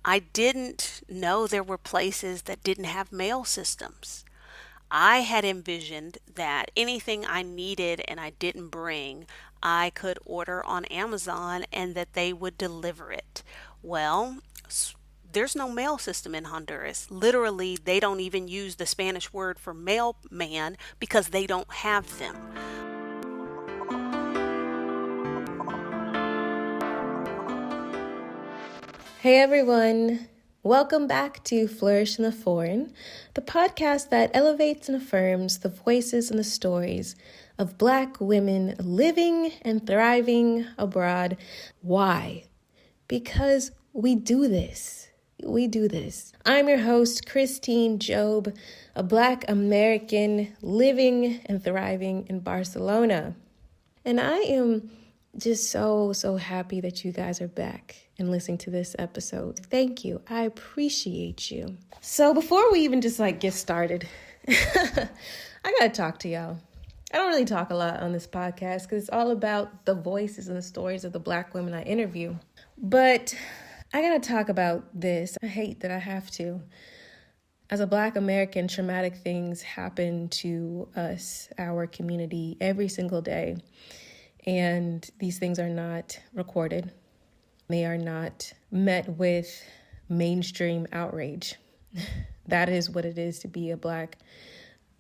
I didn't know there were places that didn't have mail systems. I had envisioned that anything I needed and I didn't bring, I could order on Amazon and that they would deliver it. Well, there's no mail system in Honduras. Literally, they don't even use the Spanish word for mailman because they don't have them. Hey everyone, welcome back to Flourish in the Foreign, the podcast that elevates and affirms the voices and the stories of Black women living and thriving abroad. Why? Because we do this. We do this. I'm your host, Christine Job, a Black American living and thriving in Barcelona. And I am just so happy that you guys are back and listening to this episode. Thank you. I appreciate you. So before we even just get started, I gotta talk to y'all. I don't really talk a lot on this podcast because it's all about the voices and the stories of the Black women I interview. But I gotta talk about this. I hate that I have to. As a Black American, traumatic things happen to us, our community, every single day. And these things are not recorded. They are not met with mainstream outrage. That is what it is to be a Black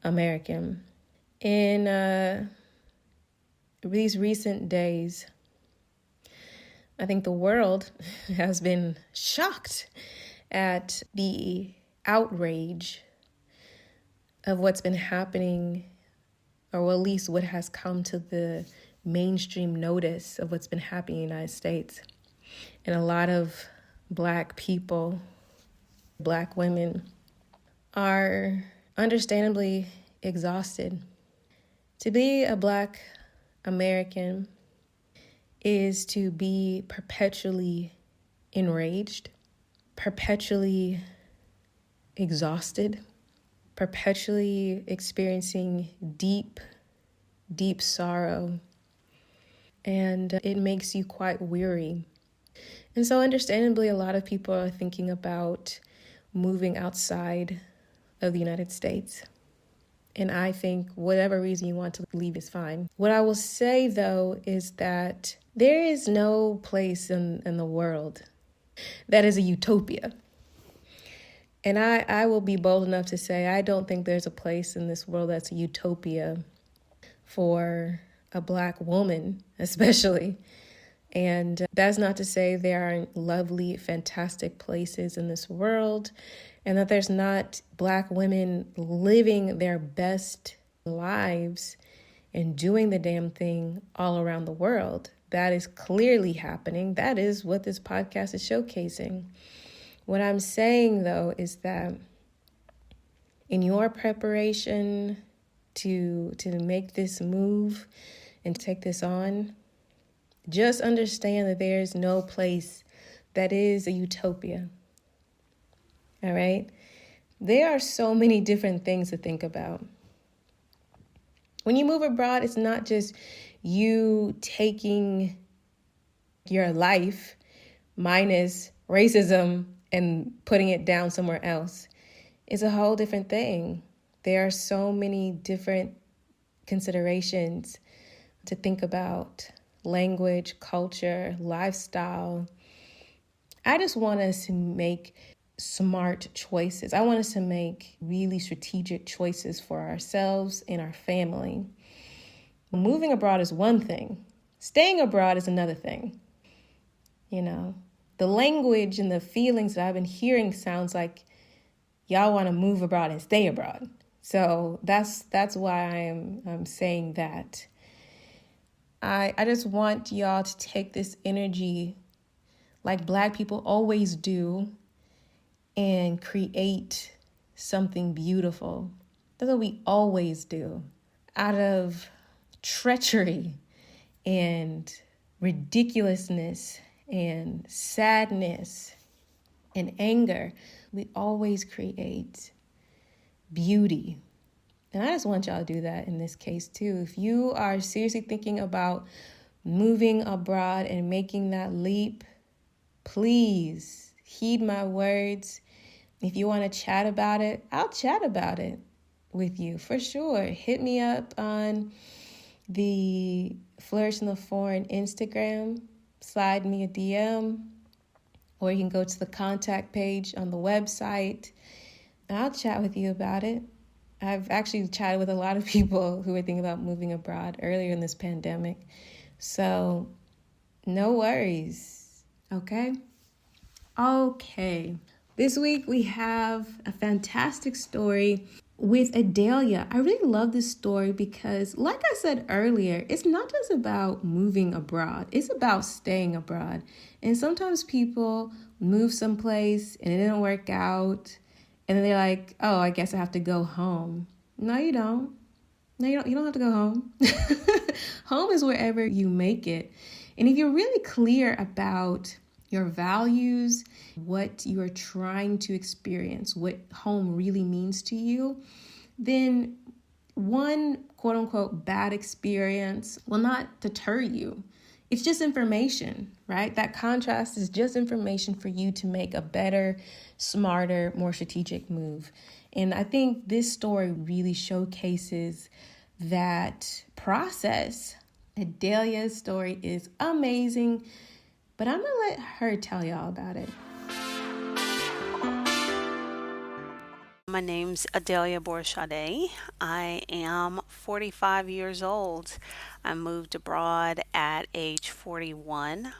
American. In these recent days, I think the world has been shocked at the outrage of what's been happening, or at least what has come to the mainstream notice of what's been happening in the United States. And a lot of Black people, Black women, are understandably exhausted. To be a Black American is to be perpetually enraged, perpetually exhausted, perpetually experiencing deep sorrow. And it makes you quite weary. And so understandably, a lot of people are thinking about moving outside of the United States. And I think whatever reason you want to leave is fine. What I will say, though, is that there is no place in the world that is a utopia. And I will be bold enough to say I don't think there's a place in this world that's a utopia for a Black woman, especially. And that's not to say there aren't lovely, fantastic places in this world, and that there's not Black women living their best lives and doing the damn thing all around the world. That is clearly happening. That is what this podcast is showcasing. What I'm saying, though, is that in your preparation to make this move and take this on, just understand that there is no place that is a utopia. All right? There are so many different things to think about. When you move abroad, it's not just you taking your life minus racism and putting it down somewhere else. It's a whole different thing. There are so many different considerations to think about: language, culture, lifestyle. I just want us to make smart choices. I want us to make really strategic choices for ourselves and our family. Moving abroad is one thing. Staying abroad is another thing. You know, the language and the feelings that I've been hearing sounds like y'all want to move abroad and stay abroad. So that's why I'm saying that. I just want y'all to take this energy like Black people always do and create something beautiful. That's what we always do. Out of treachery and ridiculousness and sadness and anger, we always create beauty. And I just want y'all to do that in this case too. If you are seriously thinking about moving abroad and making that leap, please heed my words. If you want to chat about it, I'll chat about it with you for sure. Hit me up on the Flourish in the Foreign Instagram, slide me a DM, or you can go to the contact page on the website. I'll chat with you about it. I've actually chatted with a lot of people who were thinking about moving abroad earlier in this pandemic. So, no worries. Okay? Okay. This week we have a fantastic story with Adalia. I really love this story because, like I said earlier, it's not just about moving abroad, it's about staying abroad. And sometimes people move someplace and it didn't work out, and then they're like, oh, I guess I have to go home. No, you don't. No, you don't have to go home. Home is wherever you make it. And if you're really clear about your values, what you are trying to experience, what home really means to you, then one quote unquote bad experience will not deter you. It's just information, right? That contrast is just information for you to make a better, smarter, more strategic move. And I think this story really showcases that process. Adalia's story is amazing, but I'm gonna let her tell y'all about it. My name's Adalia Aborisade. I am 45 years old. I moved abroad at age 41.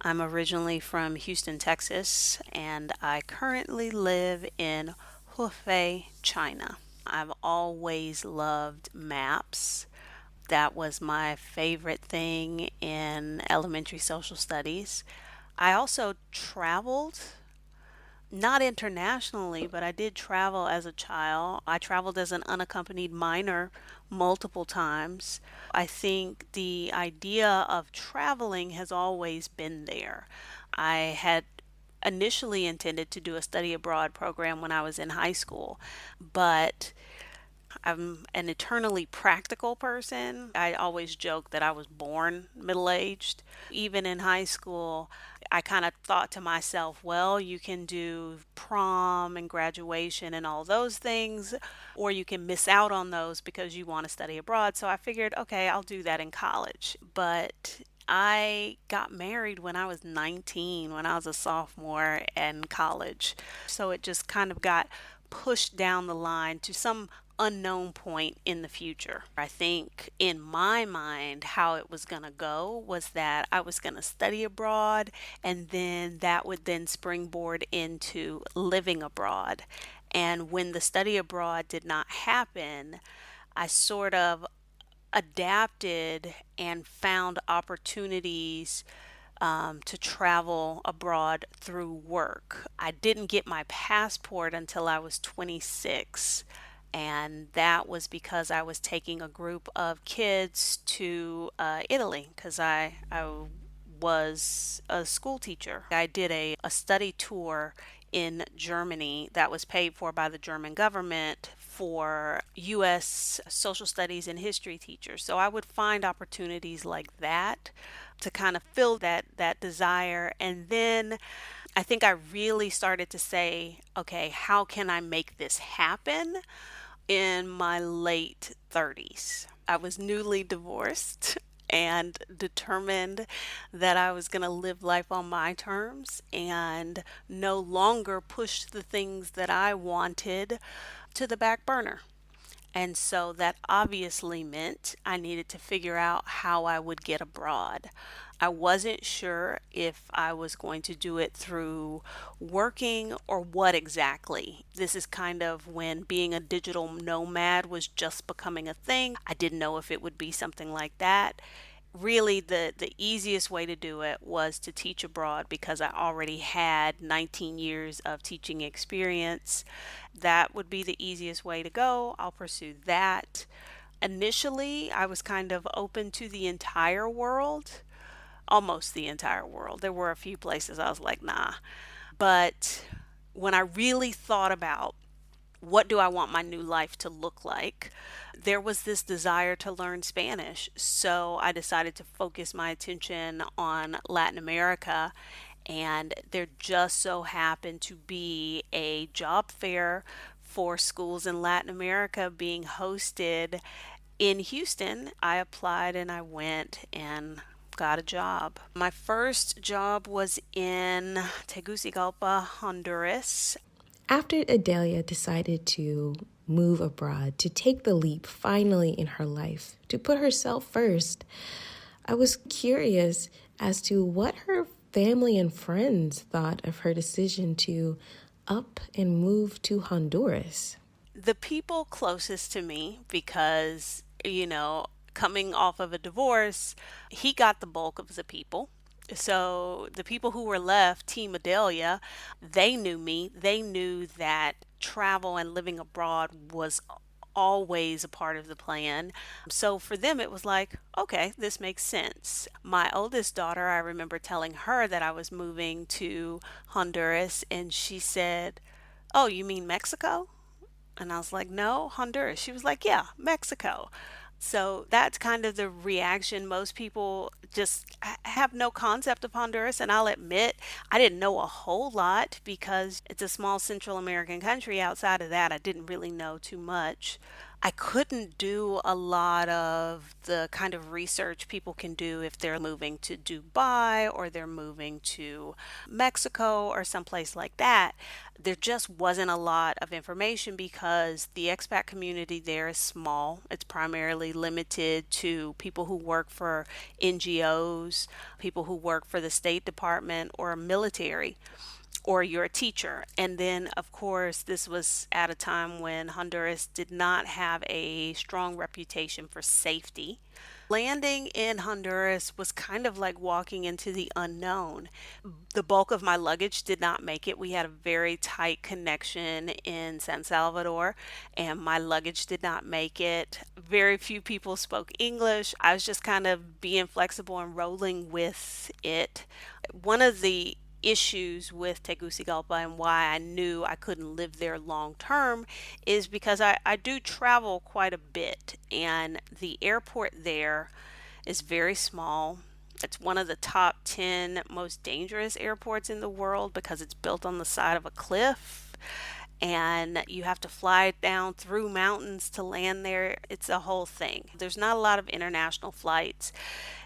I'm originally from Houston, Texas, and I currently live in Hefei, China. I've always loved maps. That was my favorite thing in elementary social studies. I also traveled, not internationally, but I did travel as a child. I traveled as an unaccompanied minor multiple times. I think the idea of traveling has always been there. I had initially intended to do a study abroad program when I was in high school, but I'm an eternally practical person. I always joke that I was born middle aged. Even in high school, I kind of thought to myself, well, you can do prom and graduation and all those things, or you can miss out on those because you want to study abroad. So I figured, okay, I'll do that in college. But I got married when I was 19, when I was a sophomore in college. So it just kind of got pushed down the line to some unknown point in the future. I think in my mind, how it was going to go was that I was going to study abroad, and then that would then springboard into living abroad. And when the study abroad did not happen, I sort of adapted and found opportunities to travel abroad through work. I didn't get my passport until I was 26, and that was because I was taking a group of kids to Italy because I was a school teacher. I did a study tour in Germany that was paid for by the German government for U.S. social studies and history teachers. So I would find opportunities like that to kind of fill that desire. And then I think I really started to say, okay, how can I make this happen in my late 30s? I was newly divorced and determined that I was going to live life on my terms and no longer push the things that I wanted to the back burner. And so that obviously meant I needed to figure out how I would get abroad. I wasn't sure if I was going to do it through working or what exactly. This is kind of when being a digital nomad was just becoming a thing. I didn't know if it would be something like that. Really, the easiest way to do it was to teach abroad because I already had 19 years of teaching experience. That would be the easiest way to go. I'll pursue that. Initially, I was kind of open to the entire world, almost the entire world. There were a few places I was like, nah. But when I really thought about what do I want my new life to look like, there was this desire to learn Spanish. So I decided to focus my attention on Latin America. and there just so happened to be a job fair for schools in Latin America being hosted in Houston. I applied and I went and got a job. My first job was in Tegucigalpa, Honduras. After Adalia decided to move abroad, to take the leap finally in her life, to put herself first, I was curious as to what her family and friends thought of her decision to up and move to Honduras. The people closest to me, because, coming off of a divorce, he got the bulk of the people. So the people who were left, Team Adelia, they knew me. They knew that travel and living abroad was always a part of the plan. So for them, it was like, okay, this makes sense. My oldest daughter, I remember telling her that I was moving to Honduras, and she said, "Oh, you mean Mexico?" And I was like, "No, Honduras." She was like, "Yeah, Mexico." So that's kind of the reaction. Most people just have no concept of Honduras. And I'll admit, I didn't know a whole lot because it's a small Central American country. Outside of that, I didn't really know too much. I couldn't do a lot of the kind of research people can do if they're moving to Dubai or they're moving to Mexico or someplace like that. There just wasn't a lot of information because the expat community there is small. It's primarily limited to people who work for NGOs, people who work for the State Department or military, or you're a teacher. And then, of course, this was at a time when Honduras did not have a strong reputation for safety. Landing in Honduras was kind of like walking into the unknown. The bulk of my luggage did not make it. We had a very tight connection in San Salvador, and my luggage did not make it. Very few people spoke English. I was just kind of being flexible and rolling with it. One of the issues with Tegucigalpa and why I knew I couldn't live there long term is because I do travel quite a bit, and the airport there is very small. It's one of the top 10 most dangerous airports in the world because it's built on the side of a cliff and you have to fly down through mountains to land there. It's a whole thing. There's not a lot of international flights.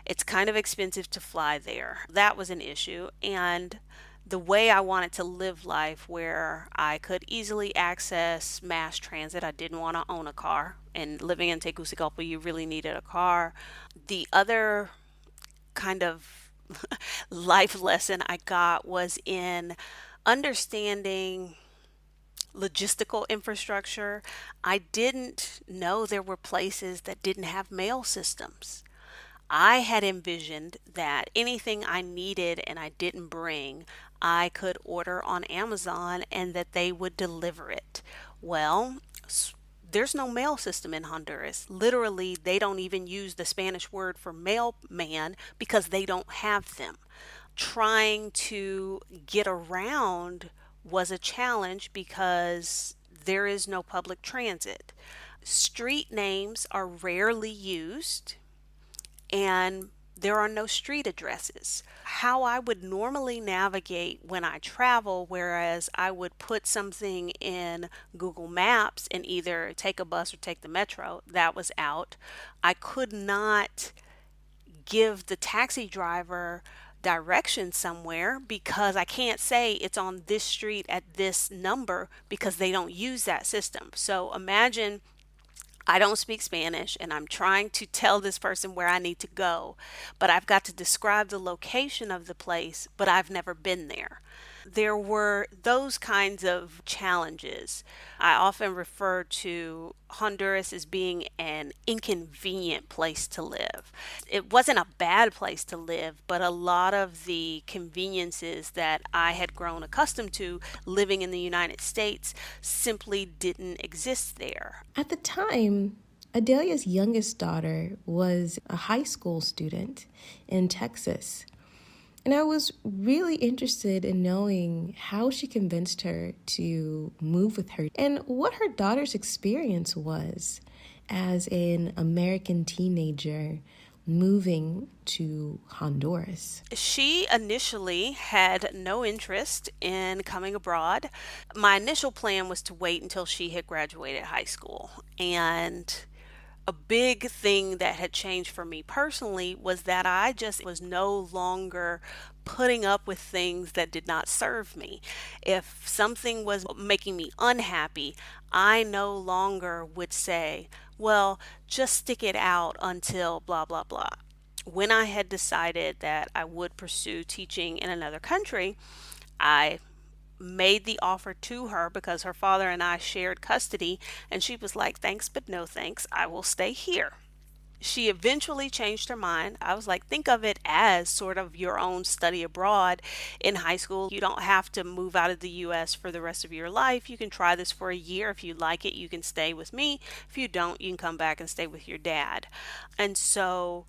It's kind of expensive to fly there. That was an issue. And the way I wanted to live life where I could easily access mass transit, I didn't want to own a car. And living in Tegucigalpa, you really needed a car. The other kind of life lesson I got was in understanding logistical infrastructure. I didn't know there were places that didn't have mail systems. I had envisioned that anything I needed and I didn't bring, I could order on Amazon and that they would deliver it. Well, there's no mail system in Honduras. Literally, they don't even use the Spanish word for mailman because they don't have them. Trying to get around was a challenge because there is no public transit. Street names are rarely used and there are no street addresses. How I would normally navigate when I travel, whereas I would put something in Google Maps and either take a bus or take the metro, that was out. I could not give the taxi driver directions somewhere because I can't say it's on this street at this number because they don't use that system. So imagine I don't speak Spanish and I'm trying to tell this person where I need to go, but I've got to describe the location of the place, but I've never been there. There were those kinds of challenges. I often refer to Honduras as being an inconvenient place to live. It wasn't a bad place to live, but a lot of the conveniences that I had grown accustomed to living in the United States simply didn't exist there. At the time, Adelia's youngest daughter was a high school student in Texas. And I was really interested in knowing how she convinced her to move with her and what her daughter's experience was as an American teenager moving to Honduras? She initially had no interest in coming abroad. My initial plan was to wait until she had graduated high school. And a big thing that had changed for me personally was that I just was no longer putting up with things that did not serve me. If something was making me unhappy, I no longer would say, well, just stick it out until blah, blah, blah. When I had decided that I would pursue teaching in another country, I made the offer to her because her father and I shared custody, and she was like, thanks, but no thanks. I will stay here. She eventually changed her mind. I was like, think of it as sort of your own study abroad in high school. You don't have to move out of the US for the rest of your life. You can try this for a year. If you like it, you can stay with me. If you don't, you can come back and stay with your dad. And so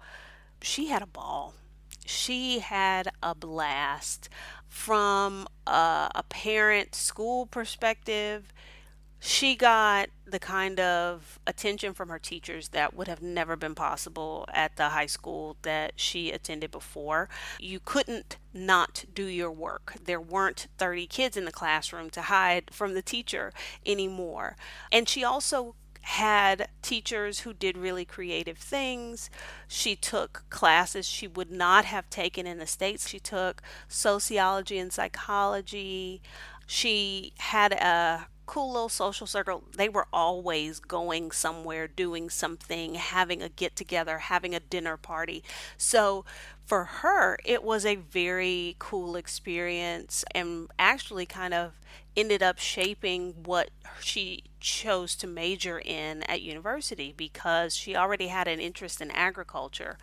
she had a ball. She had a blast. From a parent school perspective, she got the kind of attention from her teachers that would have never been possible at the high school that she attended before. You couldn't not do your work. There weren't 30 kids in the classroom to hide from the teacher anymore. And she also had teachers who did really creative things. She took classes she would not have taken in the States. She took sociology and psychology. She had a cool little social circle. They were always going somewhere, doing something, having a get together, having a dinner party. So for her, it was a very cool experience and actually kind of ended up shaping what she chose to major in at university because she already had an interest in agriculture.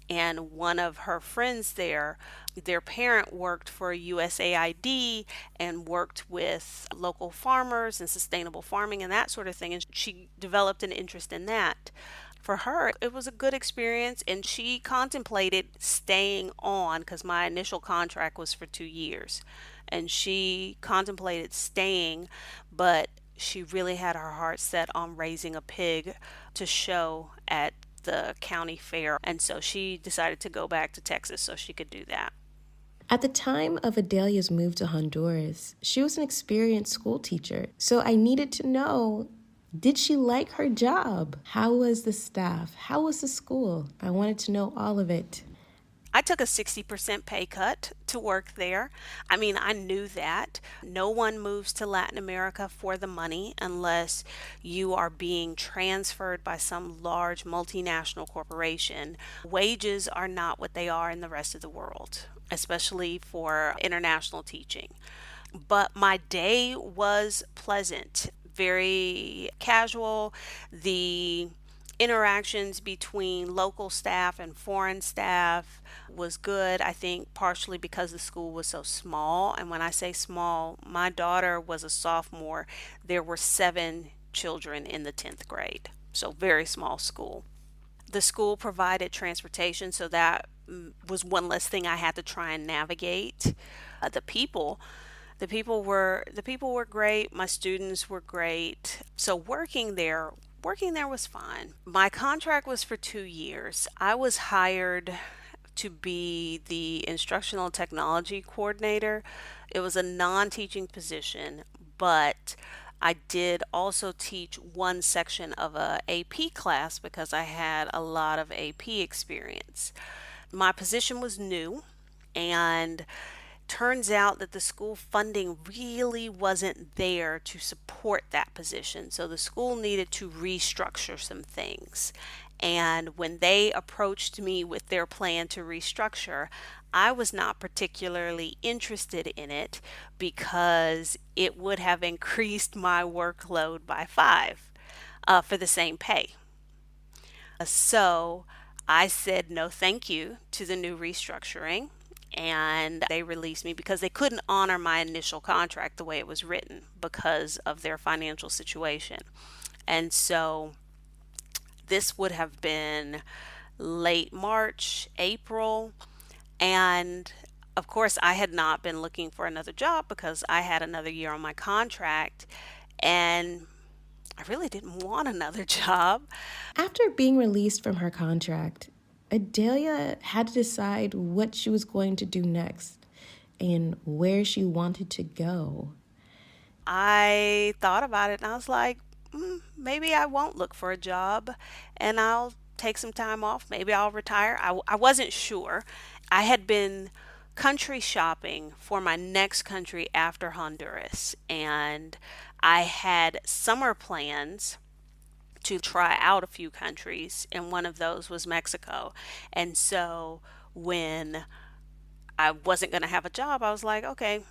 And one of her friends there, their parent worked for USAID and worked with local farmers and sustainable farming and that sort of thing. And she developed an interest in that. For her, it was a good experience, and she contemplated staying on because my initial contract was for 2 years. And she contemplated staying, but she really had her heart set on raising a pig to show at the county fair. And so she decided to go back to Texas so she could do that. At the time of Adalia's move to Honduras, she was an experienced school teacher. So I needed to know, did she like her job? How was the staff? How was the school? I wanted to know all of it. I took a 60% pay cut to work there. I mean, I knew that. No one moves to Latin America for the money unless you are being transferred by some large multinational corporation. Wages are not what they are in the rest of the world, especially for international teaching. But my day was pleasant, very casual. The interactions between local staff and foreign staff was good. I think partially because the school was so small. And when I say small, my daughter was a sophomore. There were 7 children in the 10th grade. So, very small school. The school provided transportation, so that was one less thing I had to try and navigate. The people the people were great. My students were great. So working there was fun. My contract was for 2 years. I was hired to be the instructional technology coordinator. It was a non-teaching position, but I did also teach one section of a AP class because I had a lot of AP experience. My position was new, and turns out that the school funding really wasn't there to support that position. So the school needed to restructure some things. And when they approached me with their plan to restructure, I was not particularly interested in it because it would have increased my workload by five for the same pay. So I said no thank you to the new restructuring, and they released me because they couldn't honor my initial contract the way it was written because of their financial situation. And so this would have been late March, April, and of course, I had not been looking for another job because I had another year on my contract, and I really didn't want another job. After being released from her contract, Adalia had to decide what she was going to do next and where she wanted to go. I thought about it and I was like, maybe I won't look for a job and I'll take some time off. Maybe I'll retire. I wasn't sure. I had been country shopping for my next country after Honduras, and I had summer plans to try out a few countries, and one of those was Mexico. And so when I wasn't going to have a job, I was like, okay,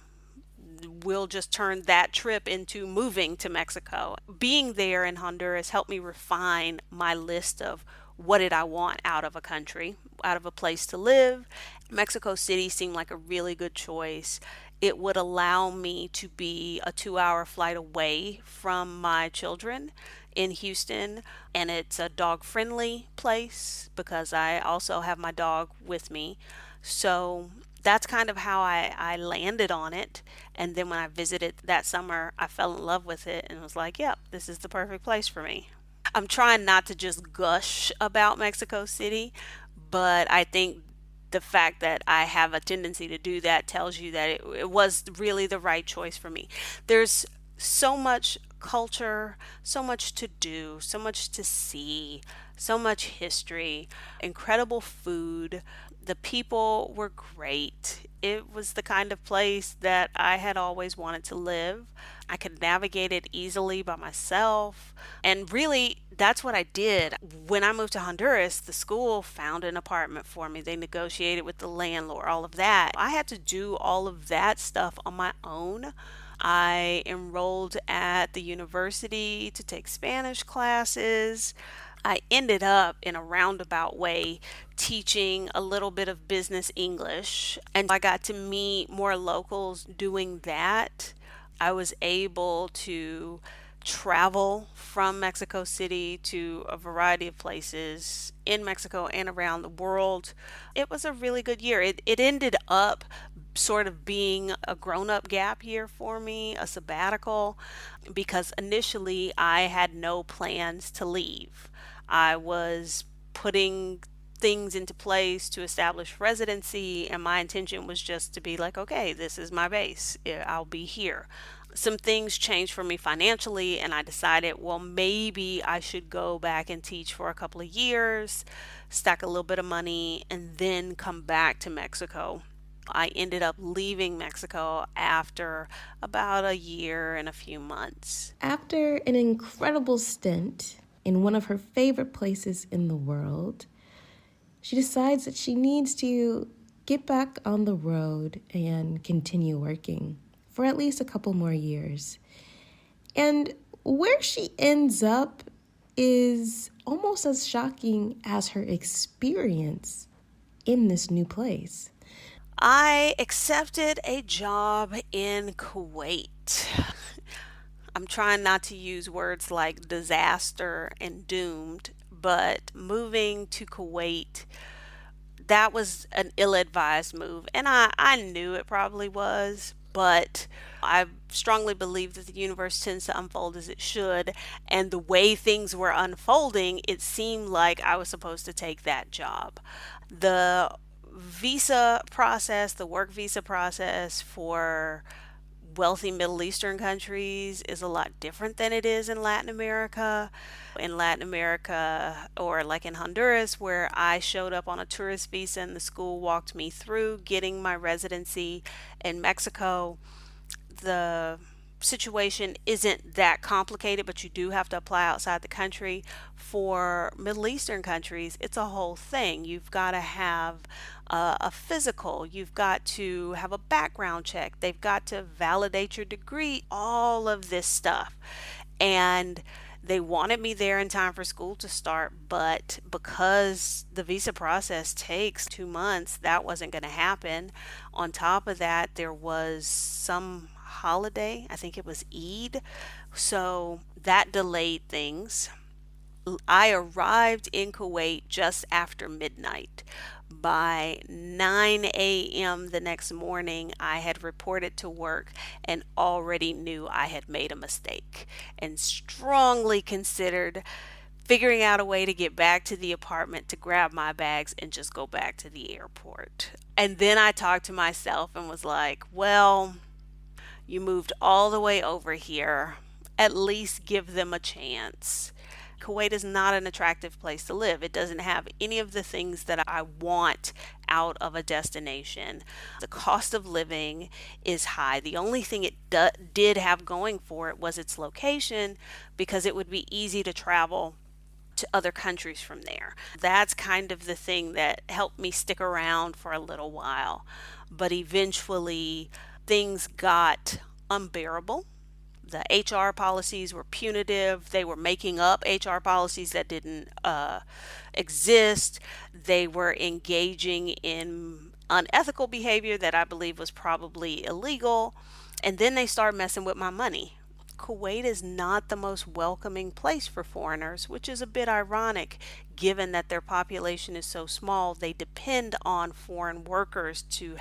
we'll just turn that trip into moving to Mexico. Being there in Honduras helped me refine my list of what did I want out of a country, out of a place to live. Mexico City seemed like a really good choice. It would allow me to be a 2 hour flight away from my children in Houston, and it's a dog friendly place because I also have my dog with me. So that's kind of how I landed on it. And then when I visited that summer, I fell in love with it and was like, yep, this is the perfect place for me. I'm trying not to just gush about Mexico City, but I think the fact that I have a tendency to do that tells you that it was really the right choice for me. There's so much culture, so much to do, so much to see, so much history, incredible food. The people were great. It was the kind of place that I had always wanted to live. I could navigate it easily by myself. And really, that's what I did. When I moved to Honduras, the school found an apartment for me. They negotiated with the landlord, all of that. I had to do all of that stuff on my own. I enrolled at the university to take Spanish classes. I ended up in a roundabout way teaching a little bit of business English, and I got to meet more locals doing that. I was able to travel from Mexico City to a variety of places in Mexico and around the world. It was a really good year. It ended up sort of being a grown up gap year for me, a sabbatical, because initially I had no plans to leave. I was putting things into place to establish residency, and my intention was just to be like, okay, this is my base. I'll be here. Some things changed for me financially, and I decided, well, maybe I should go back and teach for a couple of years, stack a little bit of money, and then come back to Mexico. I ended up leaving Mexico after about a year and a few months. After an incredible stint in one of her favorite places in the world, she decides that she needs to get back on the road and continue working for at least a couple more years. And where she ends up is almost as shocking as her experience in this new place. I accepted a job in Kuwait. I'm trying not to use words like disaster and doomed, but moving to Kuwait, that was an ill-advised move. And I knew it probably was, but I strongly believe that the universe tends to unfold as it should. And the way things were unfolding, it seemed like I was supposed to take that job. The visa process, the work visa process for wealthy Middle Eastern countries is a lot different than it is in Latin America. In Latin America, or like in Honduras, where I showed up on a tourist visa and the school walked me through getting my residency in Mexico, the situation isn't that complicated, but you do have to apply outside the country. For Middle Eastern countries, it's a whole thing. You've got to have a physical, you've got to have a background check, they've got to validate your degree, all of this stuff. And they wanted me there in time for school to start, but because the visa process takes 2 months, that wasn't going to happen. On top of that, there was some holiday, I think it was Eid, so that delayed things. I arrived in Kuwait just after midnight. By 9 a.m. the next morning, I had reported to work and already knew I had made a mistake and strongly considered figuring out a way to get back to the apartment to grab my bags and just go back to the airport. And then I talked to myself and was like, well, you moved all the way over here. At least give them a chance. Kuwait is not an attractive place to live. It doesn't have any of the things that I want out of a destination. The cost of living is high. The only thing it did have going for it was its location because it would be easy to travel to other countries from there. That's kind of the thing that helped me stick around for a little while. But eventually, things got unbearable. The HR policies were punitive. They were making up HR policies that didn't exist. They were engaging in unethical behavior that I believe was probably illegal. And then they started messing with my money. Kuwait is not the most welcoming place for foreigners, which is a bit ironic given that their population is so small. They depend on foreign workers to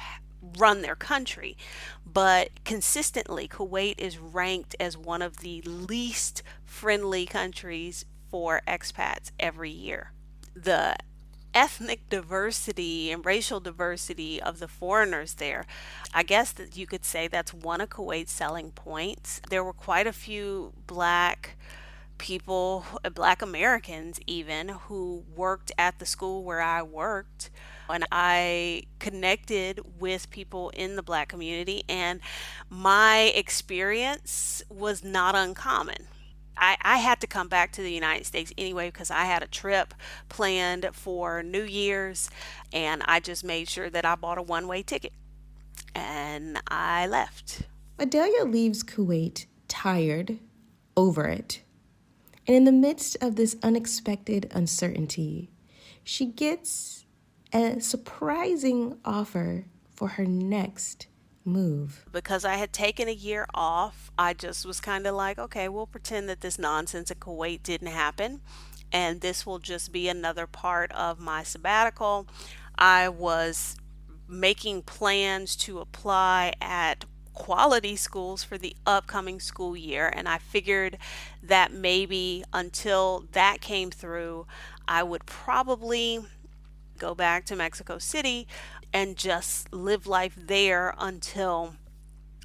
run their country. But consistently, Kuwait is ranked as one of the least friendly countries for expats every year. The ethnic diversity and racial diversity of the foreigners there, I guess that you could say that's one of Kuwait's selling points. There were quite a few black people, black Americans even, who worked at the school where I worked. And I connected with people in the black community, and my experience was not uncommon. I had to come back to the United States anyway because I had a trip planned for New Year's, and I just made sure that I bought a one-way ticket and I left. Adalia leaves Kuwait tired, over it. And in the midst of this unexpected uncertainty, she gets a surprising offer for her next move. Because I had taken a year off, I just was kind of like, okay, we'll pretend that this nonsense in Kuwait didn't happen, and this will just be another part of my sabbatical. I was making plans to apply at quality schools for the upcoming school year, and I figured that maybe until that came through, I would probably go back to Mexico City and just live life there until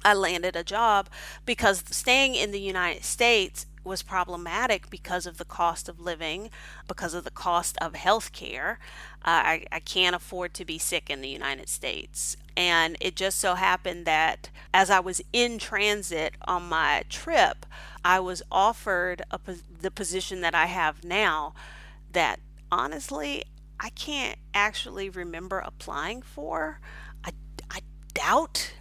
I landed a job, because staying in the United States was problematic because of the cost of living, because of the cost of health care. I can't afford to be sick in the United States. And it just so happened that as I was in transit on my trip, I was offered the position that I have now that honestly I can't actually remember applying for. I, I doubt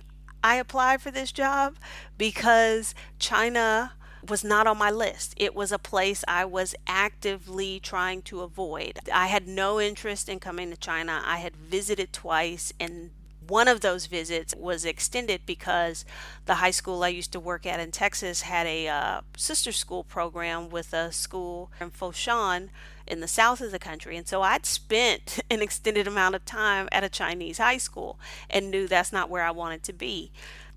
I applied for this job because China was not on my list. It was a place I was actively trying to avoid. I had no interest in coming to China. I had visited twice, and one of those visits was extended because the high school I used to work at in Texas had a sister school program with a school in Foshan in the south of the country. And so I'd spent an extended amount of time at a Chinese high school and knew that's not where I wanted to be.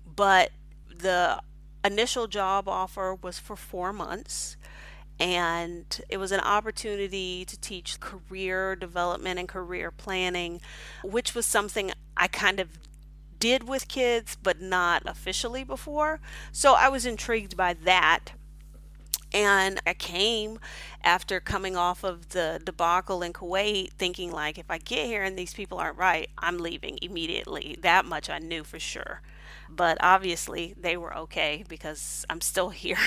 But the initial job offer was for 4 months, and it was an opportunity to teach career development and career planning, which was something I kind of did with kids but not officially before. So I was intrigued by that. And I came after coming off of the debacle in Kuwait thinking like, if I get here and these people aren't right, I'm leaving immediately. That much I knew for sure. But obviously they were okay because I'm still here.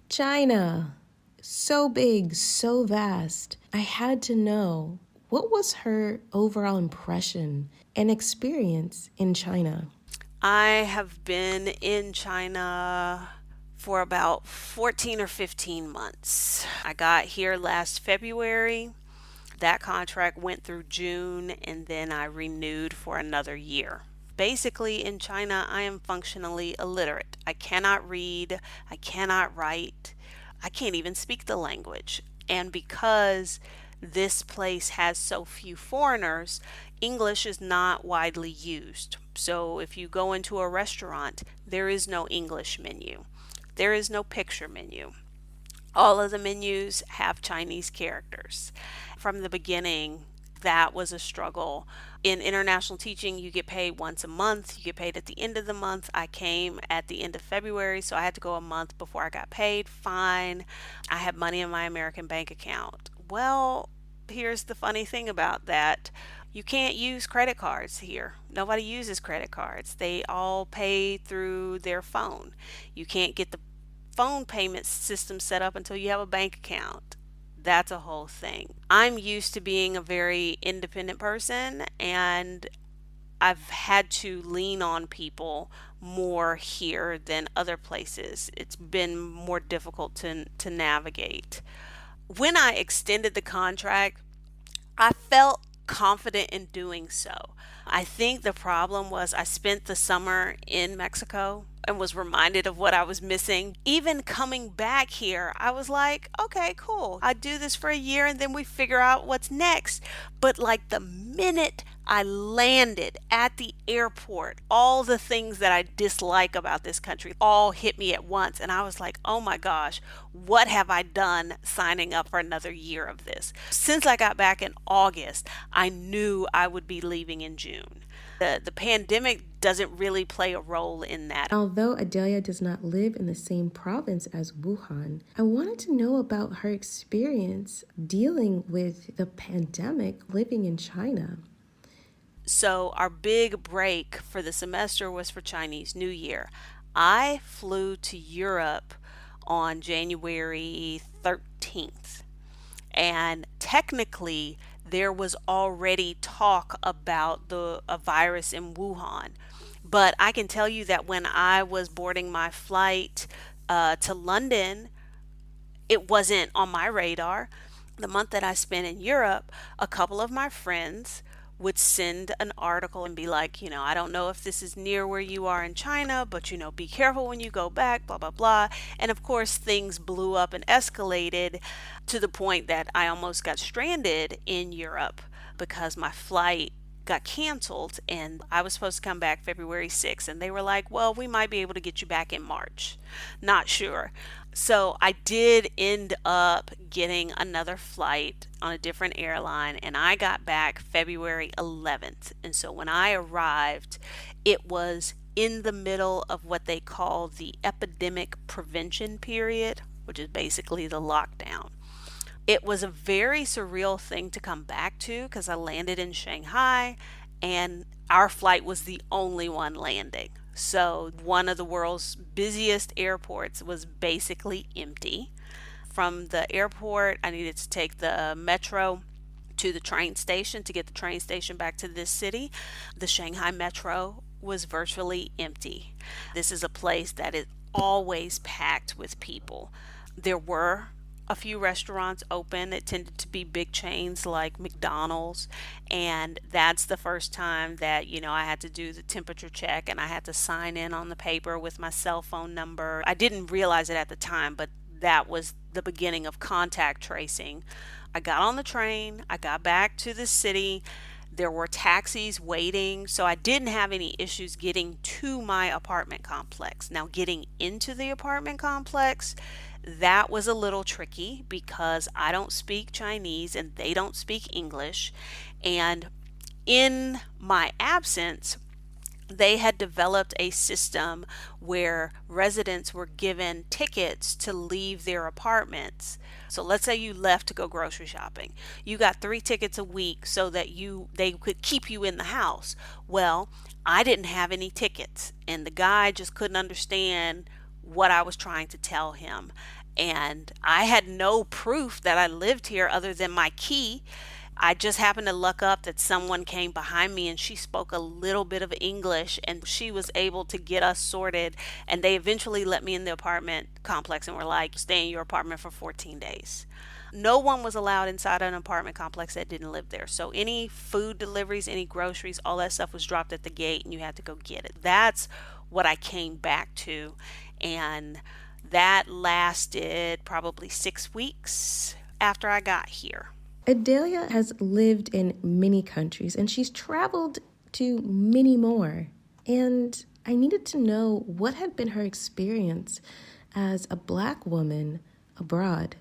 China. So big, so vast. I had to know, what was her overall impression and experience in China? I have been in China for about 14 or 15 months. I got here last February. That contract went through June, and then I renewed for another year. Basically, in China, I am functionally illiterate. I cannot read, I cannot write, I can't even speak the language. And because this place has so few foreigners, English is not widely used. So if you go into a restaurant, there is no English menu. There is no picture menu. All of the menus have Chinese characters. From the beginning, that was a struggle. In international teaching, you get paid once a month. You get paid at the end of the month. I came at the end of February, so I had to go a month before I got paid. Fine. I had money in my American bank account. Well, here's the funny thing about that. You can't use credit cards here. Nobody uses credit cards. They all pay through their phone. You can't get the phone payment system set up until you have a bank account. That's a whole thing. I'm used to being a very independent person, and I've had to lean on people more here than other places. It's been more difficult to navigate. When I extended the contract, I felt confident in doing so. I think the problem was I spent the summer in Mexico and was reminded of what I was missing. Even coming back here, I was like, okay, cool. I do this for a year and then we figure out what's next. But like the minute I landed at the airport, all the things that I dislike about this country all hit me at once. And I was like, oh my gosh, what have I done signing up for another year of this? Since I got back in August, I knew I would be leaving in June. The pandemic doesn't really play a role in that. Although Adalia does not live in the same province as Wuhan, I wanted to know about her experience dealing with the pandemic living in China. So our big break for the semester was for Chinese New Year. I flew to Europe on January 13th. And technically, there was already talk about a virus in Wuhan. But I can tell you that when I was boarding my flight to London, it wasn't on my radar. The month that I spent in Europe, a couple of my friends would send an article and be like, I don't know if this is near where you are in China, but be careful when you go back, blah, blah, blah. And of course, things blew up and escalated to the point that I almost got stranded in Europe because my flight got canceled and I was supposed to come back February 6th, and they were like, well, we might be able to get you back in March. Not sure. So I did end up getting another flight on a different airline, and I got back February 11th. And so when I arrived, it was in the middle of what they call the epidemic prevention period, which is basically the lockdown. It was a very surreal thing to come back to because I landed in Shanghai and our flight was the only one landing. So, one of the world's busiest airports was basically empty. From the airport, I needed to take the metro to the train station to get the train station back to this city. The Shanghai metro was virtually empty. This is a place that is always packed with people. There were a few restaurants open. It tended to be big chains like McDonald's. And that's the first time that, I had to do the temperature check and I had to sign in on the paper with my cell phone number. I didn't realize it at the time, but that was the beginning of contact tracing. I got on the train, I got back to the city. There were taxis waiting, so I didn't have any issues getting to my apartment complex. Now, getting into the apartment complex, that was a little tricky because I don't speak Chinese and they don't speak English. And in my absence, they had developed a system where residents were given tickets to leave their apartments. So let's say you left to go grocery shopping. You got 3 tickets a week so that they could keep you in the house. Well, I didn't have any tickets and the guy just couldn't understand what I was trying to tell him. And I had no proof that I lived here other than my key. I just happened to luck up that someone came behind me and she spoke a little bit of English and she was able to get us sorted. And they eventually let me in the apartment complex and were like, stay in your apartment for 14 days. No one was allowed inside an apartment complex that didn't live there. So any food deliveries, any groceries, all that stuff was dropped at the gate and you had to go get it. That's what I came back to. And that lasted probably 6 weeks after I got here. Adalia has lived in many countries and she's traveled to many more. And I needed to know what had been her experience as a Black woman abroad?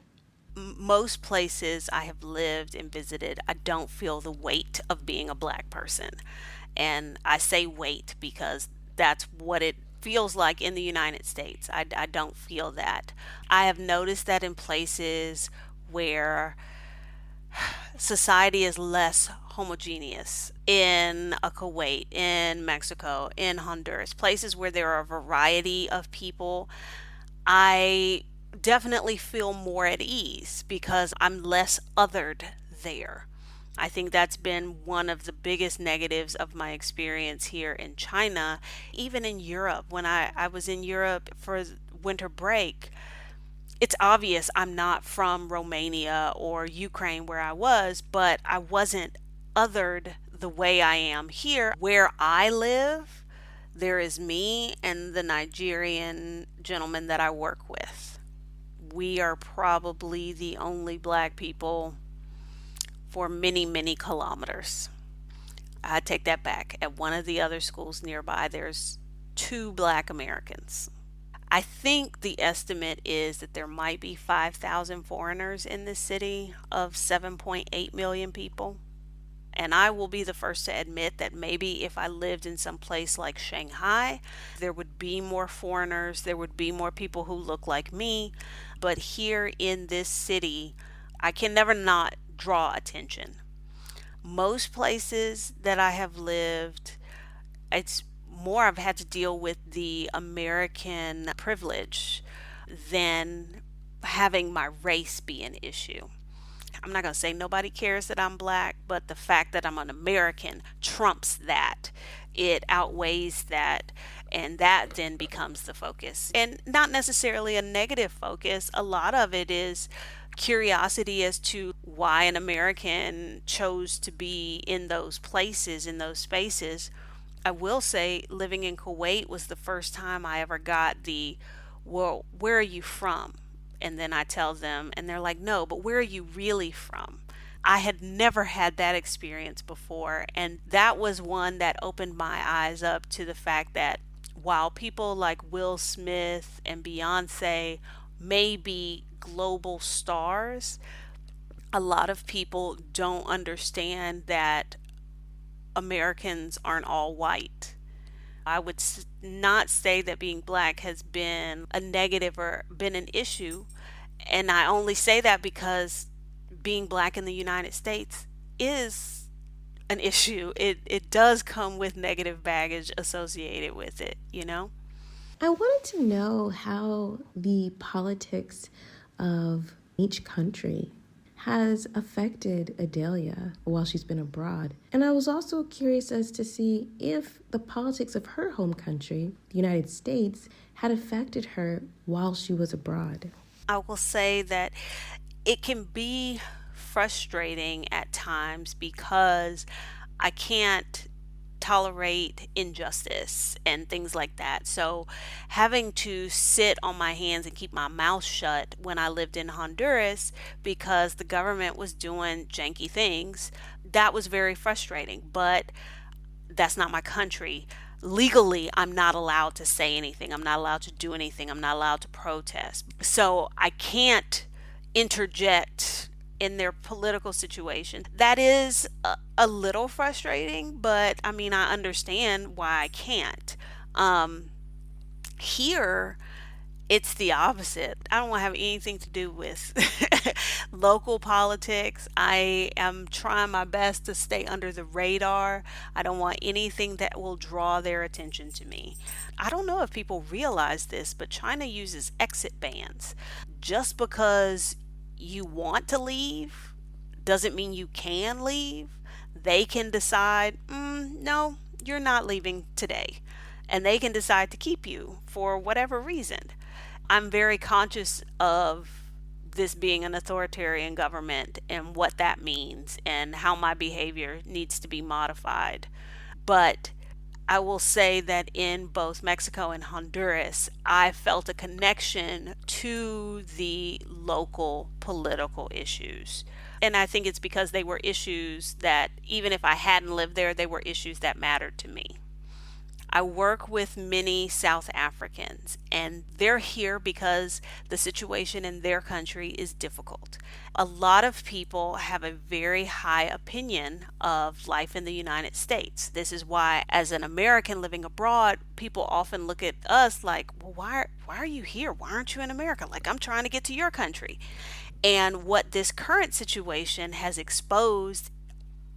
Most places I have lived and visited, I don't feel the weight of being a black person. And I say weight because that's what it feels like in the United States. I don't feel that. I have noticed that in places where society is less homogeneous, in a Kuwait, in Mexico, in Honduras, places where there are a variety of people, I definitely feel more at ease because I'm less othered there. I think that's been one of the biggest negatives of my experience here in China. Even in Europe, when I was in Europe for winter break, it's obvious I'm not from Romania or Ukraine where I was, but I wasn't othered the way I am here. Where I live, there is me and the Nigerian gentleman that I work with. We are probably the only black people for many, many kilometers. I take that back. At one of the other schools nearby, there's two black Americans. I think the estimate is that there might be 5,000 foreigners in this city of 7.8 million people. And I will be the first to admit that maybe if I lived in some place like Shanghai, there would be more foreigners, there would be more people who look like me. But here in this city, I can never not draw attention. Most places that I have lived, it's more I've had to deal with the American privilege than having my race be an issue. I'm not going to say nobody cares that I'm black, but the fact that I'm an American trumps that. It outweighs that, and that then becomes the focus. And not necessarily a negative focus. A lot of it is curiosity as to why an American chose to be in those places, in those spaces. I will say living in Kuwait was the first time I ever got the, well, where are you from? And then I tell them, and they're like, no, but where are you really from? I had never had that experience before. And that was one that opened my eyes up to the fact that while people like Will Smith and Beyonce may be global stars, a lot of people don't understand that Americans aren't all white. I would not say that being black has been a negative or been an issue. And I only say that because being black in the United States is an issue. It does come with negative baggage associated with it, you know? I wanted to know how the politics of each country has affected Adalia while she's been abroad. And I was also curious as to see if the politics of her home country, the United States, had affected her while she was abroad. I will say that it can be frustrating at times because I can't tolerate injustice and things like that. So, having to sit on my hands and keep my mouth shut when I lived in Honduras because the government was doing janky things, that was very frustrating. But that's not my country. Legally, I'm not allowed to say anything. I'm not allowed to do anything. I'm not allowed to protest. So I can't interject in their political situation. That is a little frustrating, but I mean, I understand why I can't. Um, Here, it's the opposite. I don't want to have anything to do with local politics. I am trying my best to stay under the radar. I don't want anything that will draw their attention to me. I don't know if people realize this, but China uses exit bans. Just because you want to leave doesn't mean you can leave. They can decide, no, you're not leaving today. And they can decide to keep you for whatever reason. I'm very conscious of this being an authoritarian government and what that means and how my behavior needs to be modified. But I will say that in both Mexico and Honduras, I felt a connection to the local political issues. And I think it's because they were issues that, even if I hadn't lived there, they were issues that mattered to me. I work with many South Africans, and they're here because the situation in their country is difficult. A lot of people have a very high opinion of life in the United States. This is why, as an American living abroad, people often look at us like, well, why are you here? Why aren't you in America? Like, I'm trying to get to your country. And what this current situation has exposed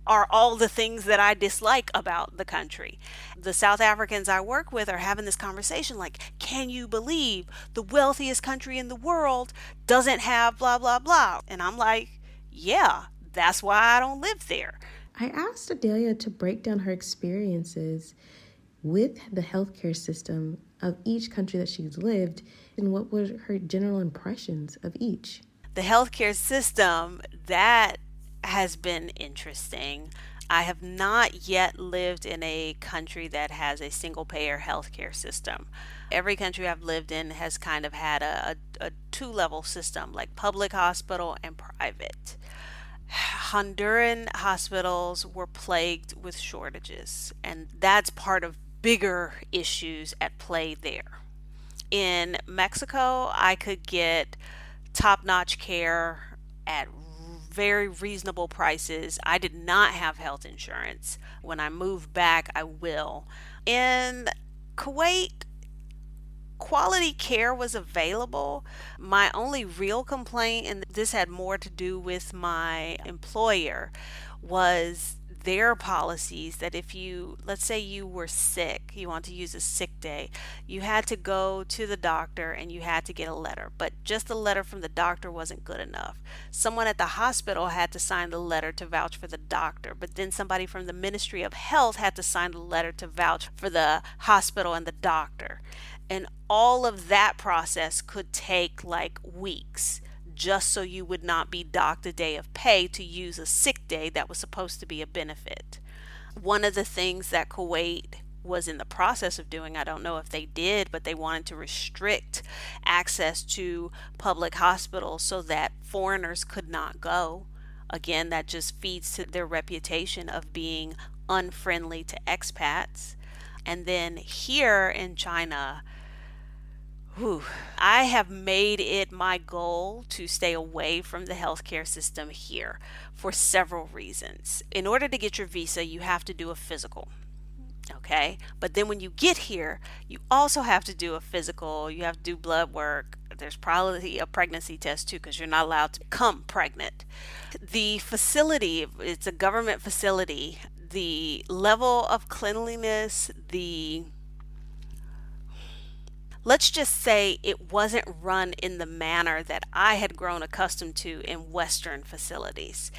are all the things that I dislike about the country. The South Africans I work with are having this conversation like, can you believe the wealthiest country in the world doesn't have blah, blah, blah? And I'm like, yeah, that's why I don't live there. I asked Adalia to break down her experiences with the healthcare system of each country that she's lived and what were her general impressions of each. The healthcare system, that has been interesting. I have not yet lived in a country that has a single payer healthcare system. Every country I've lived in has kind of had a two-level system, like public hospital and private. Honduran hospitals were plagued with shortages, and that's part of bigger issues at play there. In Mexico, I could get top notch care at very reasonable prices. I did not have health insurance. When I move back, I will. In Kuwait, quality care was available. My only real complaint, and this had more to do with my employer, was their policies that if you, let's say you were sick, you want to use a sick day, you had to go to the doctor and you had to get a letter, but just the letter from the doctor wasn't good enough. Someone at the hospital had to sign the letter to vouch for the doctor, but then somebody from the Ministry of Health had to sign the letter to vouch for the hospital and the doctor. And all of that process could take like weeks just so you would not be docked a day of pay to use a sick day that was supposed to be a benefit. One of the things that Kuwait was in the process of doing, I don't know if they did, but they wanted to restrict access to public hospitals so that foreigners could not go. Again, that just feeds to their reputation of being unfriendly to expats. And then here in China, whew, I have made it my goal to stay away from the healthcare system here for several reasons. In order to get your visa, you have to do a physical. Okay. But then when you get here, you also have to do a physical. You have to do blood work. There's probably a pregnancy test too, because you're not allowed to become pregnant. The facility, it's a government facility. The level of cleanliness, let's just say it wasn't run in the manner that I had grown accustomed to in Western facilities.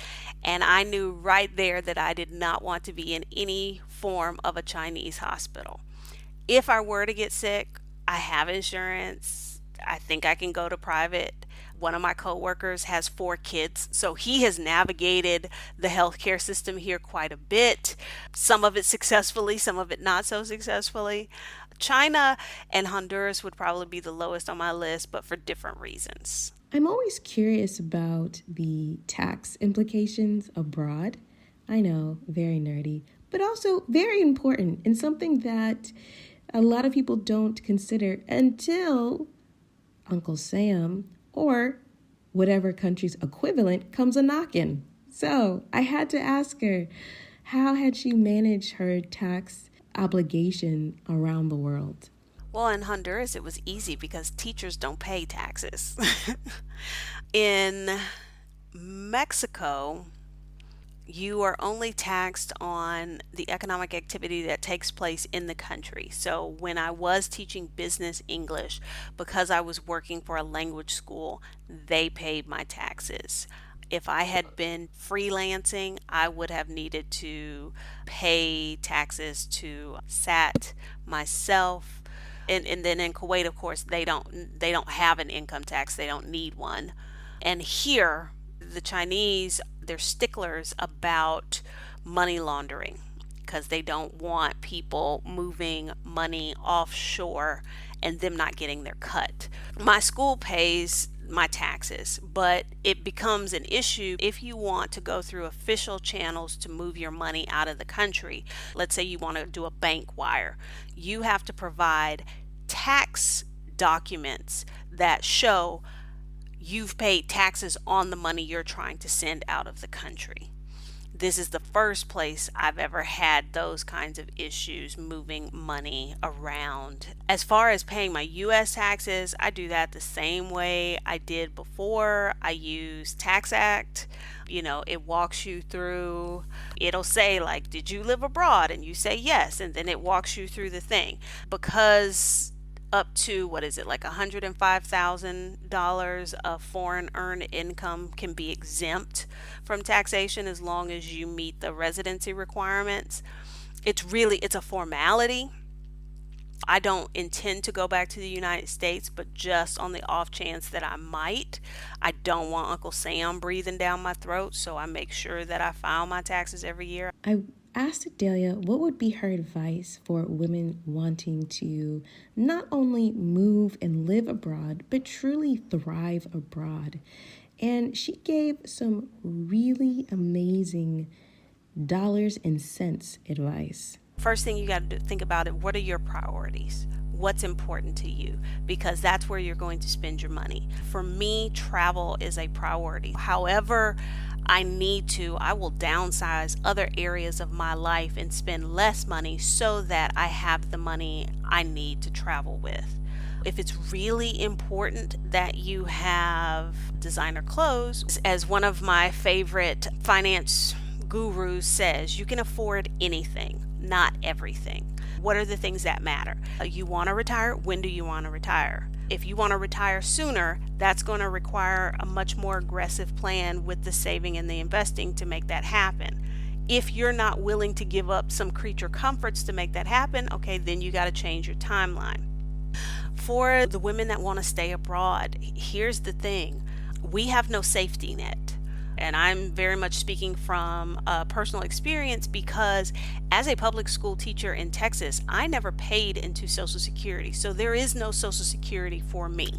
And I knew right there that I did not want to be in any form of a Chinese hospital. If I were to get sick, I have insurance. I think I can go to private. One of my coworkers has 4 kids, so he has navigated the healthcare system here quite a bit. Some of it successfully, some of it not so successfully. China and Honduras would probably be the lowest on my list, but for different reasons. I'm always curious about the tax implications abroad. I know, very nerdy, but also very important and something that a lot of people don't consider until Uncle Sam or whatever country's equivalent comes a knocking. So I had to ask her, how had she managed her tax obligation around the world? Well, in Honduras, it was easy because teachers don't pay taxes. In Mexico, you are only taxed on the economic activity that takes place in the country. So when I was teaching business English, because I was working for a language school, they paid my taxes. If I had been freelancing, I would have needed to pay taxes to SAT myself. And then in Kuwait, of course, they don't have an income tax. They don't need one. And here, the Chinese, they're sticklers about money laundering because they don't want people moving money offshore and them not getting their cut. My school pays my taxes, but it becomes an issue if you want to go through official channels to move your money out of the country. Let's say you want to do a bank wire. You have to provide tax documents that show you've paid taxes on the money you're trying to send out of the country. This is the first place I've ever had those kinds of issues moving money around. As far as paying my US taxes, I do that the same way I did before. I use Tax Act. It walks you through, it'll say, like, did you live abroad? And you say yes, and then it walks you through the thing. Because up to, what is it, like $105,000 of foreign earned income can be exempt from taxation as long as you meet the residency requirements. It's a formality. I don't intend to go back to the United States, but just on the off chance that I might, I don't want Uncle Sam breathing down my throat, so I make sure that I file my taxes every year. I asked Adalia what would be her advice for women wanting to not only move and live abroad, but truly thrive abroad. And she gave some really amazing dollars and cents advice. First thing you got to think about it, what are your priorities? What's important to you? Because that's where you're going to spend your money. For me, travel is a priority. However, I will downsize other areas of my life and spend less money so that I have the money I need to travel with. If it's really important that you have designer clothes, as one of my favorite finance gurus says, you can afford anything, not everything. What are the things that matter? You want to retire? When do you want to retire? If you want to retire sooner, that's going to require a much more aggressive plan with the saving and the investing to make that happen. If you're not willing to give up some creature comforts to make that happen, okay, then you got to change your timeline. For the women that want to stay abroad, here's the thing. We have no safety net. And I'm very much speaking from personal experience because as a public school teacher in Texas, I never paid into Social Security. So there is no Social Security for me.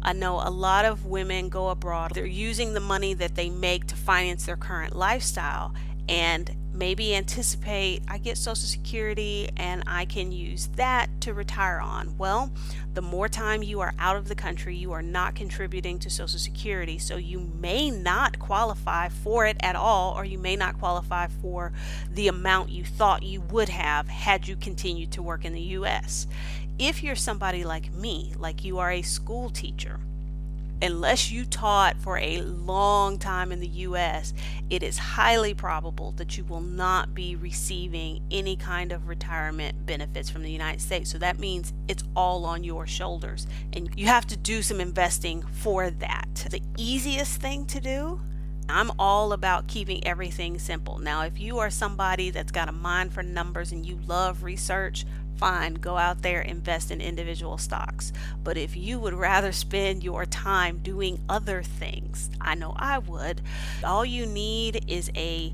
I know a lot of women go abroad. They're using the money that they make to finance their current lifestyle and maybe anticipate, I get Social Security and I can use that to retire on. Well, the more time you are out of the country, you are not contributing to Social Security, so you may not qualify for it at all, or you may not qualify for the amount you thought you would have had you continued to work in the US. If you're somebody like me, like you are a school teacher, unless you taught for a long time in the US, it is highly probable that you will not be receiving any kind of retirement benefits from the United States. So that means it's all on your shoulders, and you have to do some investing for that. The easiest thing to do, I'm all about keeping everything simple. Now, if you are somebody that's got a mind for numbers and you love research, fine, go out there, invest in individual stocks. But if you would rather spend your time doing other things, I know I would, all you need is a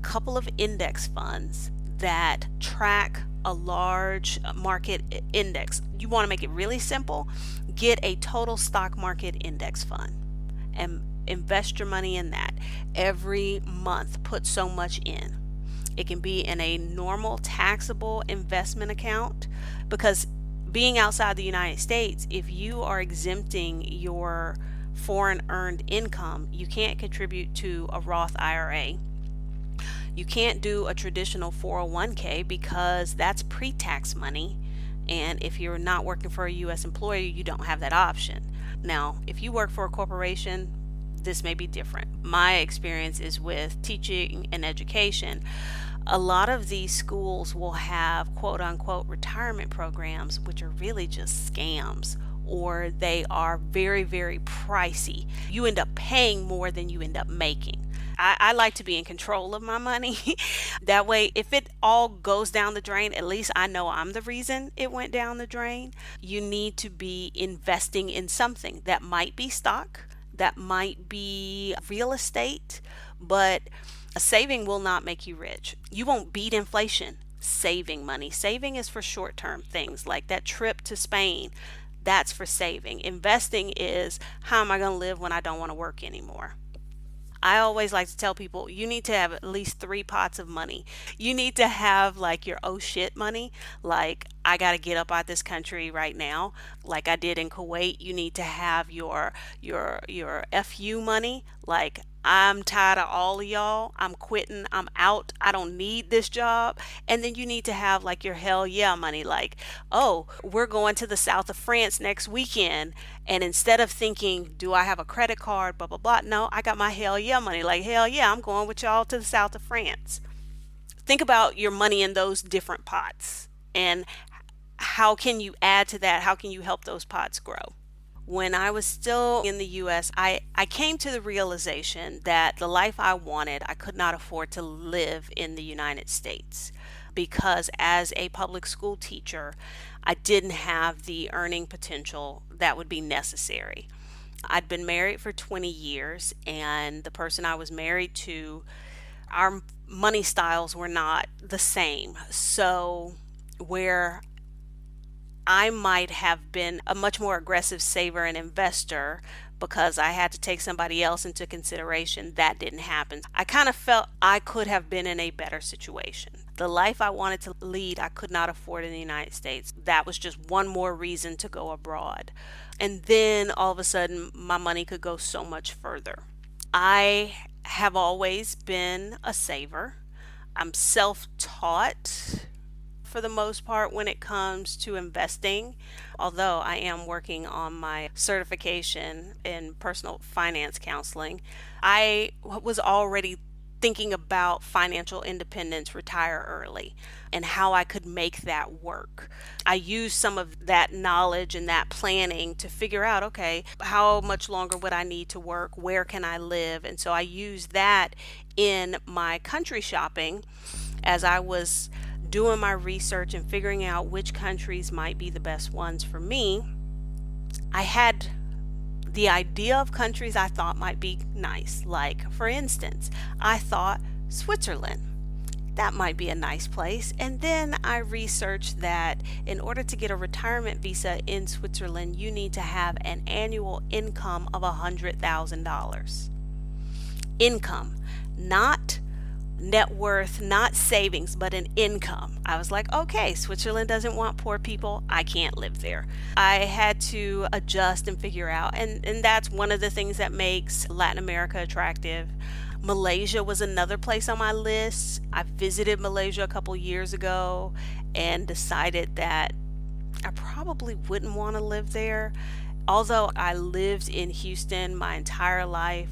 couple of index funds that track a large market index. You want to make it really simple, get a total stock market index fund and invest your money in that. Every month, put so much in. It can be in a normal taxable investment account, because being outside the United States, if you are exempting your foreign earned income, you can't contribute to a Roth IRA. You can't do a traditional 401k because that's pre-tax money. And if you're not working for a U.S. employer, you don't have that option. Now, if you work for a corporation, this may be different. My experience is with teaching and education. A lot of these schools will have quote unquote retirement programs, which are really just scams, or they are very, very pricey. You end up paying more than you end up making. I like to be in control of my money. That way, if it all goes down the drain, at least I know I'm the reason it went down the drain. You need to be investing in something that might be stock, that might be real estate, but a saving will not make you rich. You won't beat inflation saving money. Saving is for short-term things like that trip to Spain. That's for saving. Investing is, how am I going to live when I don't want to work anymore? I always like to tell people you need to have at least three pots of money. You need to have like your oh shit money, like I got to get up out this country right now, like I did in Kuwait. You need to have your FU money, like I'm tired of all of y'all. I'm quitting. I'm out. I don't need this job. And then you need to have like your hell yeah money. Like, oh, we're going to the south of France next weekend. And instead of thinking, do I have a credit card, blah, blah, blah. No, I got my hell yeah money. Like, hell yeah, I'm going with y'all to the south of France. Think about your money in those different pots. And how can you add to that? How can you help those pots grow? When I was still in the US, I came to the realization that the life I wanted, I could not afford to live in the United States because as a public school teacher, I didn't have the earning potential that would be necessary. I'd been married for 20 years, and the person I was married to, our money styles were not the same. So, where I might have been a much more aggressive saver and investor because I had to take somebody else into consideration. That didn't happen. I kind of felt I could have been in a better situation. The life I wanted to lead, I could not afford in the United States. That was just one more reason to go abroad. And then all of a sudden, my money could go so much further. I have always been a saver. I'm self taught for the most part when it comes to investing, although I am working on my certification in personal finance counseling. I was already thinking about financial independence, retire early, and how I could make that work. I used some of that knowledge and that planning to figure out, okay, how much longer would I need to work? Where can I live? And so I used that in my country shopping as I was doing my research and figuring out which countries might be the best ones for me. I had the idea of countries I thought might be nice. Like, for instance, I thought Switzerland. That might be a nice place. And then I researched that in order to get a retirement visa in Switzerland, you need to have an annual income of $100,000. Income, not net worth, not savings, but an income. I was like, okay, Switzerland doesn't want poor people. I can't live there. I had to adjust and figure out. And that's one of the things that makes Latin America attractive. Malaysia was another place on my list. I visited Malaysia a couple years ago and decided that I probably wouldn't want to live there. Although I lived in Houston my entire life,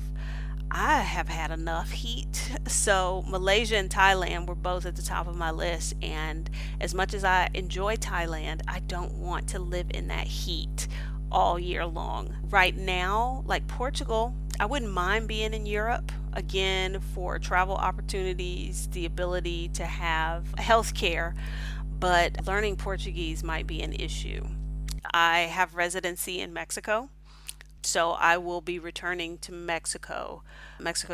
I have had enough heat. So, Malaysia and Thailand were both at the top of my list. And as much as I enjoy Thailand, I don't want to live in that heat all year long. Right now, like Portugal, I wouldn't mind being in Europe again for travel opportunities, the ability to have health care, but learning Portuguese might be an issue. I have residency in Mexico. So I will be returning to Mexico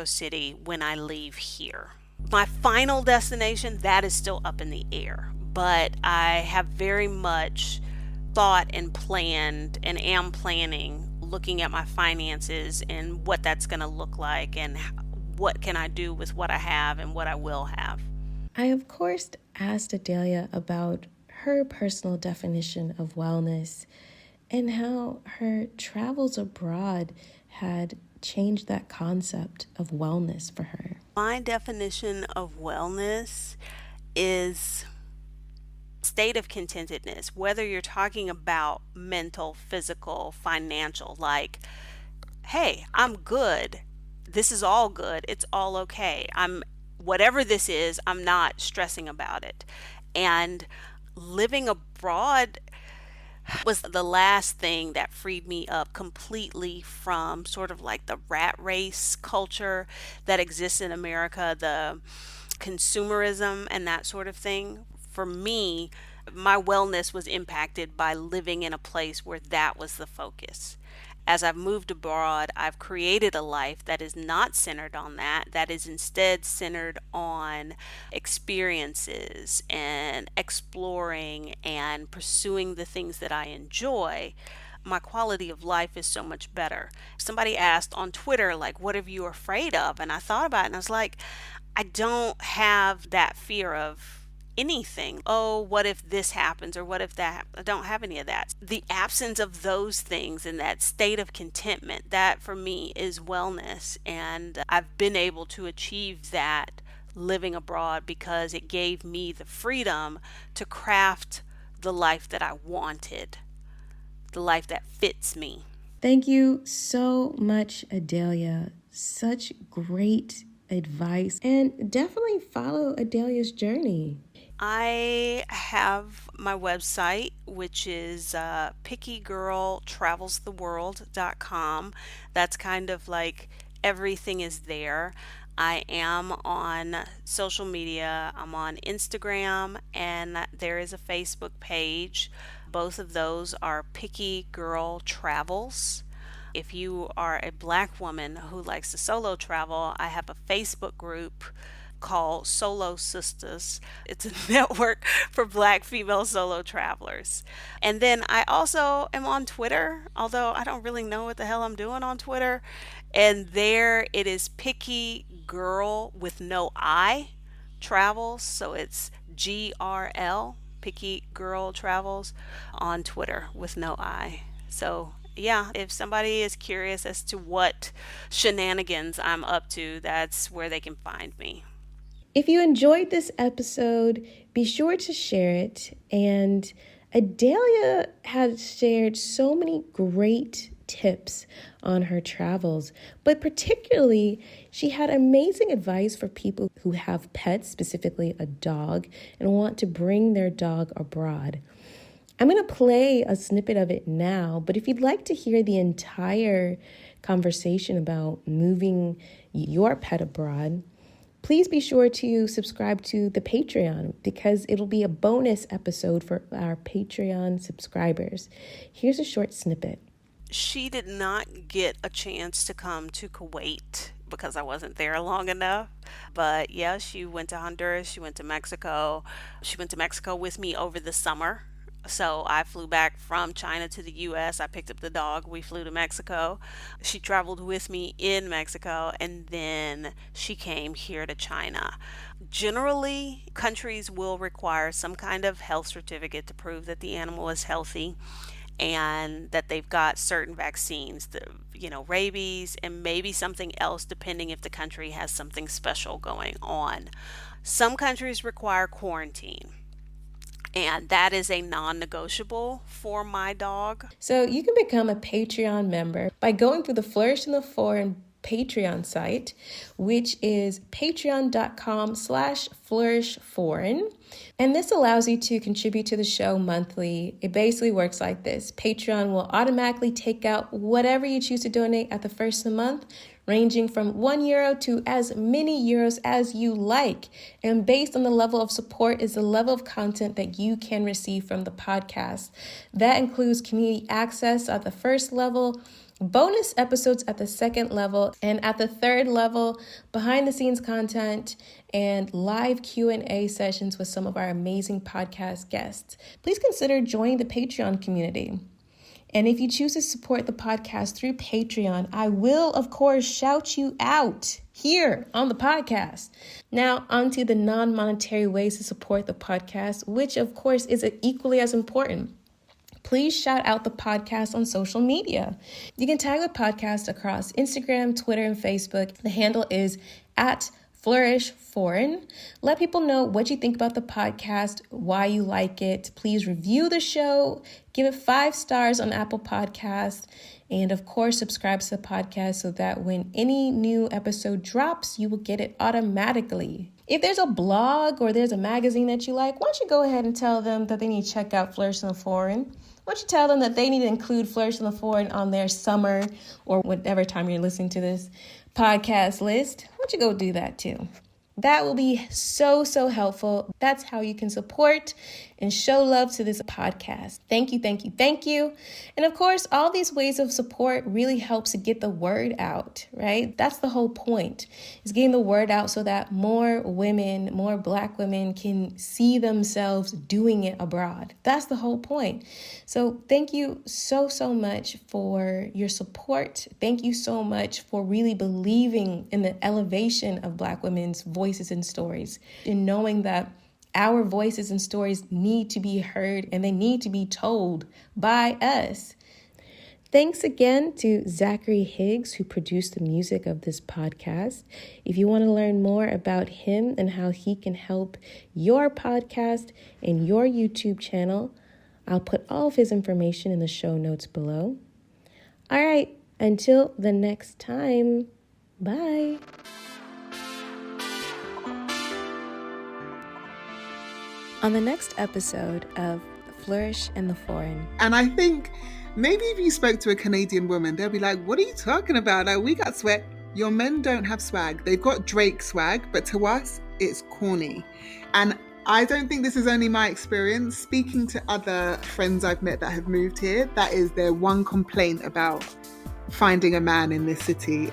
City when I leave here. My final destination, that is still up in the air, but I have very much thought and planned and am planning looking at my finances and what that's going to look like and what can I do with what I have and what I will have. I, of course, asked Adalia about her personal definition of wellness and how her travels abroad had changed that concept of wellness for her. My definition of wellness is state of contentedness, whether you're talking about mental, physical, financial, like, hey, I'm good. This is all good. It's all okay. Whatever this is, I'm not stressing about it. And living abroad was the last thing that freed me up completely from sort of like the rat race culture that exists in America, the consumerism and that sort of thing. For me, my wellness was impacted by living in a place where that was the focus. As I've moved abroad, I've created a life that is not centered on that, that is instead centered on experiences and exploring and pursuing the things that I enjoy. my quality of life is so much better. Somebody asked on Twitter, like, what are you afraid of? And I thought about it and I was like, I don't have that fear of anything. Oh, what if this happens or what if that? I don't have any of that. The absence of those things and that state of contentment, that for me is wellness. And I've been able to achieve that living abroad because it gave me the freedom to craft the life that I wanted, the life that fits me. Thank you so much, Adalia. Such great advice. And definitely follow Adalia's journey. I have my website, which is pickygirltravelstheworld.com. That's kind of like everything is there. I am on social media. I'm on Instagram, and there is a Facebook page. Both of those are Picky Girl Travels. If you are a black woman who likes to solo travel, I have a Facebook group called Solo Sisters. It's a network for black female solo travelers. And then I also am on Twitter, although I don't really know what the hell I'm doing on Twitter. And there it is Picky Girl with no I Travels. So it's GRL, Picky Girl Travels, on Twitter with no I. So yeah, if somebody is curious as to what shenanigans I'm up to, that's where they can find me. If you enjoyed this episode, be sure to share it. And Adalia has shared so many great tips on her travels, but particularly she had amazing advice for people who have pets, specifically a dog, and want to bring their dog abroad. I'm going to play a snippet of it now, but if you'd like to hear the entire conversation about moving your pet abroad, please be sure to subscribe to the Patreon because it'll be a bonus episode for our Patreon subscribers. Here's a short snippet. She did not get a chance to come to Kuwait because I wasn't there long enough. But yeah, she went to Honduras, she went to Mexico. She went to Mexico with me over the summer. So I flew back from China to the US. I picked up the dog. We flew to Mexico. She traveled with me in Mexico and then she came here to China. Generally, countries will require some kind of health certificate to prove that the animal is healthy and that they've got certain vaccines, rabies and maybe something else depending if the country has something special going on. Some countries require quarantine. And that is a non-negotiable for my dog. So you can become a Patreon member by going through the Flourish in the Foreign Patreon site, which is patreon.com/flourishforeign. And this allows you to contribute to the show monthly. It basically works like this. Patreon will automatically take out whatever you choose to donate at the first of the month, ranging from €1 to as many euros as you like. And based on the level of support is the level of content that you can receive from the podcast. That includes community access at the first level, bonus episodes at the second level, and at the third level, behind the scenes content and live Q&A sessions with some of our amazing podcast guests. Please consider joining the Patreon community. And if you choose to support the podcast through Patreon, I will, of course, shout you out here on the podcast. Now, onto the non-monetary ways to support the podcast, which, of course, is equally as important. Please shout out the podcast on social media. You can tag the podcast across Instagram, Twitter, and Facebook. The handle is @FlourishForeign. Let people know what you think about the podcast, why you like it. Please review the show, give it 5 stars on Apple Podcasts, and of course, subscribe to the podcast so that when any new episode drops, you will get it automatically. If there's a blog or there's a magazine that you like, why don't you go ahead and tell them that they need to check out Flourish in the Foreign? Why don't you tell them that they need to include Flourish in the Foreign on their summer or whatever time you're listening to this podcast list? Why don't you go do that too? That will be so, so helpful. That's how you can support and show love to this podcast. Thank you, thank you, thank you. And of course, all these ways of support really helps to get the word out, right? That's the whole point, is getting the word out so that more women, more Black women can see themselves doing it abroad. That's the whole point. So thank you so, so much for your support. Thank you so much for really believing in the elevation of Black women's voices and stories, and knowing that our voices and stories need to be heard and they need to be told by us. Thanks again to Zachary Higgs, who produced the music of this podcast. If you want to learn more about him and how he can help your podcast and your YouTube channel, I'll put all of his information in the show notes below. All right, until the next time, bye. On the next episode of Flourish in the Foreign. And I think maybe if you spoke to a Canadian woman, they'll be like, what are you talking about? Like, we got swag. Your men don't have swag. They've got Drake swag, but to us, it's corny. And I don't think this is only my experience. Speaking to other friends I've met that have moved here, that is their one complaint about finding a man in this city.